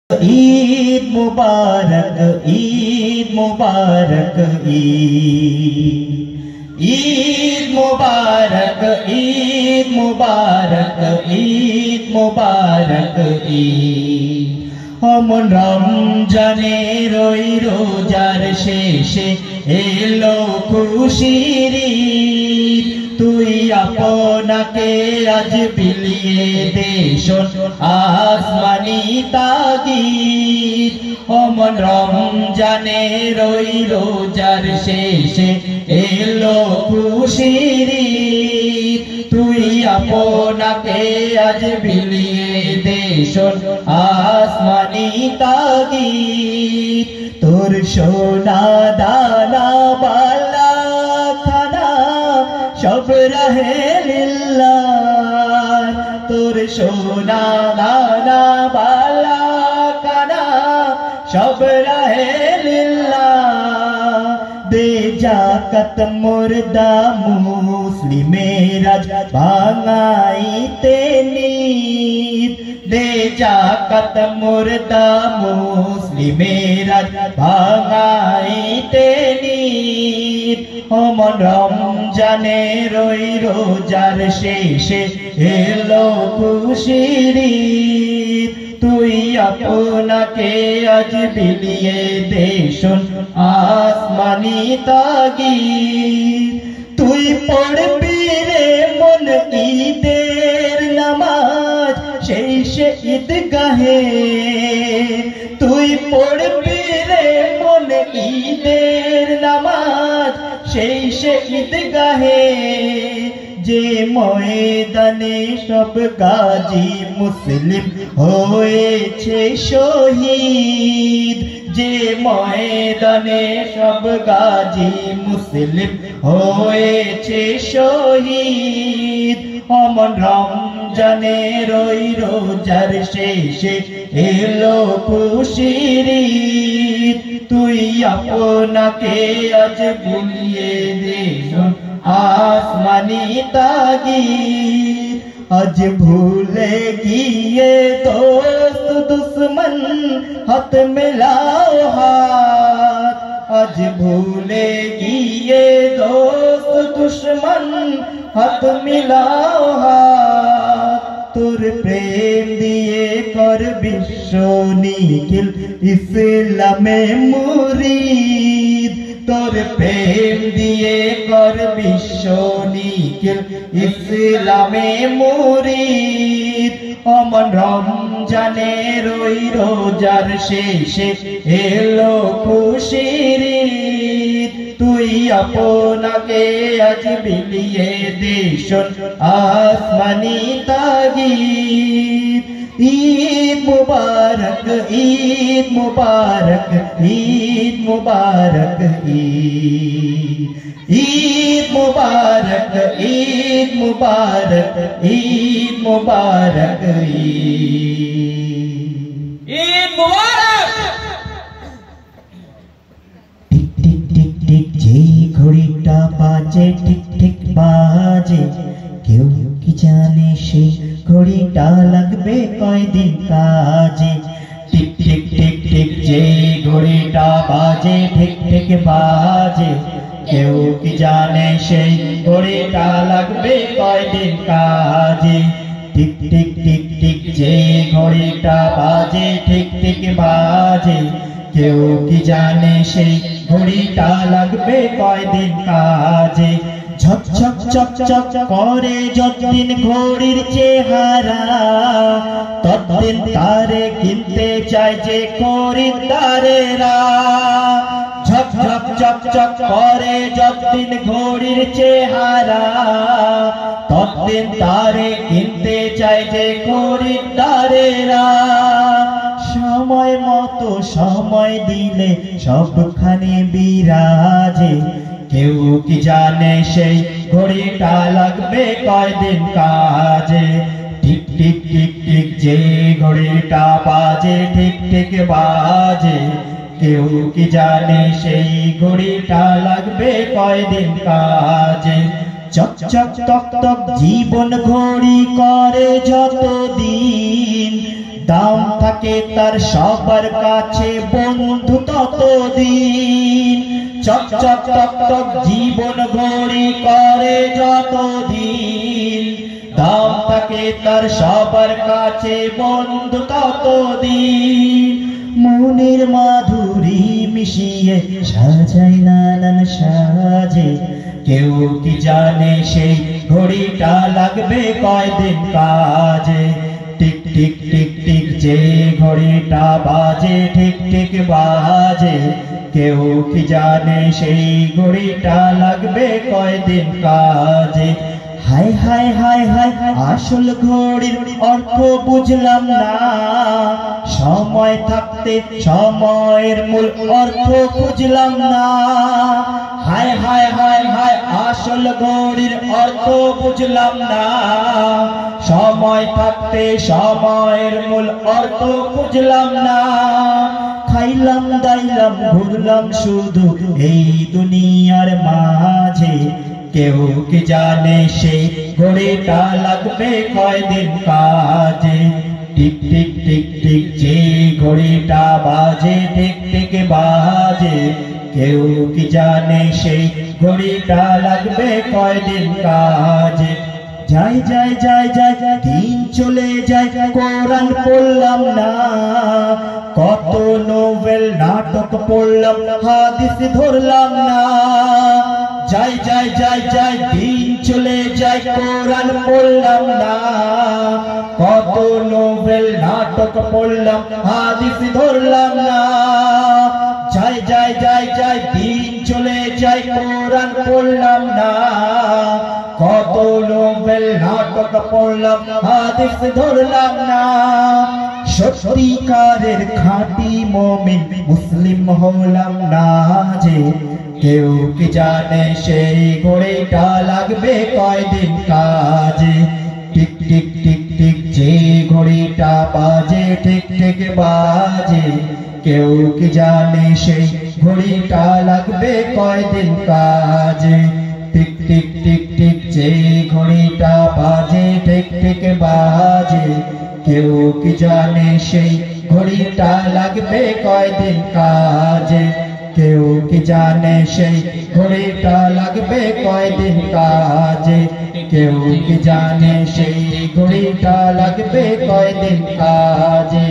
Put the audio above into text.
ईद मुबारक ईद मुबारक ईद मुबारक ईद मुबारक ईद मुबारक ईद অমন রমজানের ওই রোজার শেষে এলো খুশির ঈদ তুই আপনাকে আজ বিলিয়ে দে শোন আসমানি তাগিদ অমন রমজানের ওই রোজার শেষে এলো খুশির ঈদ তুই আপনাকে আজ বিলিয়ে দে শোন আসমানি তাগিদ তোর সোনা দানা বালা খানা সব রহে লিল্লাহ তোর সোনা দানা বালা খানা সব রহে লিল্লাহ দে জাকাত মুর্দা মুসলিমের আজ ভাঙাইতে নিদ দে জাকাত মুর্দা মুসলিমের আজ ভাঙাইতে নিদ অমন রমজানের ওই রোজার শেষে এলো খুশির ঈদ তুই আপনাকে আজ বিলিয়ে দে শোন আসমানি তাগিদ তুই পড়বি রে মন ঈদের নামাজ শেষে ঈদগাহে তুই পড়বি রে মন ঈদের নামাজ শেষে ঈদগাহে যে ময়দানে সব গাজী মুসলিম হয়েছে শহীদ যে ময়দানে সব গাজী মুসলিম হয়েছে শহীদ অমন রমজানের ওই রোজার শেষে এলো খুশির ঈদ তুই আপনাকে আজ বিলিয়ে দে শোন আসমানি তাগিদ আজ ভুলে গিয়ে দোস্ত দুশ্মন হাত মিলাও হাত আজ ভুলে গিয়ে দোস্ত দুশ্মন হাত মিলাও হাত তোর প্রেম দিয়ে কর বিশ্ব নিখিল ইসলামে মুরিদ তোর প্রেম দিয়ে কর বিশ্ব নিখিল ইসলামে মুরিদ অমন রমজানের ওই রোজার শেষে এলো খুশির ঈদ তুই আপনাকে আজ বিলিয়ে দে শোন আসমানি তাগিদ ঈদ মুবারক ঈদ মুবারক ঈদ মুবারক ঈদ মুবারক ঈদ মুবারক ঈদ মুবারক ঈদ মুবারক টিক টিক টিক টিক যেই ঘড়িটা বাজে টিক ঠিক বাজে কেউ কি জানে সেই ঘড়িটা লাগবে কয়দিন কাজে টিক টিক টিক টিক যেই ঘড়িটা বাজে ঠিক ঠিক বাজে কেউ কি জানে সেই ঘড়িটা লাগবে কয়দিন কাজে টিক টিক টিক টিক যেই ঘড়িটা বাজে ঠিক ঠিক বাজে কেউ কি জানে সেই ঘড়িটা লাগবে কয়দিন কাজে ঝক ঝক চক চক করে যতদিন ঘড়ির চেহারা ততদিন তারে কিনতে চায় যে খরিদ্দারেরা ঝক ঝক চক চক করে যতদিন ঘড়ির চেহারা ততদিন তারে কিনতে চায় যে খরিদ্দারেরা সময় মতো সময় দিলে সবখানে বিরাজে কেউ কি জানে সেই ঘড়িটা লাগবে কয়দিন কাজে টিক টিক টিক টিক যে ঘড়িটা বাজে ঠিক ঠিক বাজে কেউ কি জানে সেই ঘড়িটা লাগবে কয়দিন কাজে চক চক তক তক জীবন ঘড়ি করে যতদিন দাম থাকে তার সবার কাছে বন্ধু ততদিন চক চক টক টক জীবন গড়ি করে যতদিন দাম থাকে তার সবার কাছে বন্ধু ততদিন মনের মাধুরী মিশিয়ে সাজাই নানান সাজে কেউ কি জানে সেই ঘড়িটা লাগবে কয়দিন কাজে টিক টিক টিক টিক যে ঘড়িটা বাজে ঠিক ঠিক বাজে কেউ কি জানে সেই ঘড়িটা লাগবে কয়দিন কাজে হায় হায় হায় হায় আসল ঘড়ির অর্থ বুঝলাম না সময় থাকতে সময়ের মূল অর্থ বুঝলাম না হায় হায় হায় হায় আসল ঘড়ির অর্থ বুঝলাম না সময় থাকতে সময়ের মূল অর্থ বুঝলাম না খাইলাম দাইলাম ঘুরলাম শুধু এই দুনিয়ার মাঝে কেউ কি জানে সেই ঘড়িটা লাগবে কয়দিন কাজে টিক টিক টিক টিক যে ঘড়িটা বাজে ঠিক ঠিক বাজে কেউ কি জানে সেই ঘড়িটা লাগবে কয়দিন কাজে যাই যাই যাই যাই দিন চলে যায় কোরআন পড়লাম না কত নোবেল নাটক পড়লাম হাদিস ধরলাম না যাই যাই যাই যাই দিন চলে যায় কোরআন পড়লাম না কত নোবেল নাটক পড়লাম হাদিস ধরলাম না যাই যাই যাই যাই দিন চলে যায় কোরআন পড়লাম না কত নোবেল নাটক পড়লাম হাদিস ধরলাম না সত্যিকারের খাঁটি মুমিন মুসলিম হলাম না যে কেউ কি জানে সেই ঘড়িটা লাগবে কয়দিন কাজে টিক টিক টিক টিক যে ঘড়িটা বাজে ঠিক ঠিক বাজে কেউ কি জানে সেই ঘড়িটা লাগবে কয়দিন কাজে টিক টিক টিক টিক যে ঘড়িটা বাজে ঠিক ঠিক বাজে কেউ কি জানে সেই ঘড়িটা লাগবে কয়দিন কাজে কেউ কি জানে সেই ঘড়িটা লাগবে কয়দিন কাজে কেউ কি জানে সেই ঘড়িটা লাগবে কয়দিন কাজে।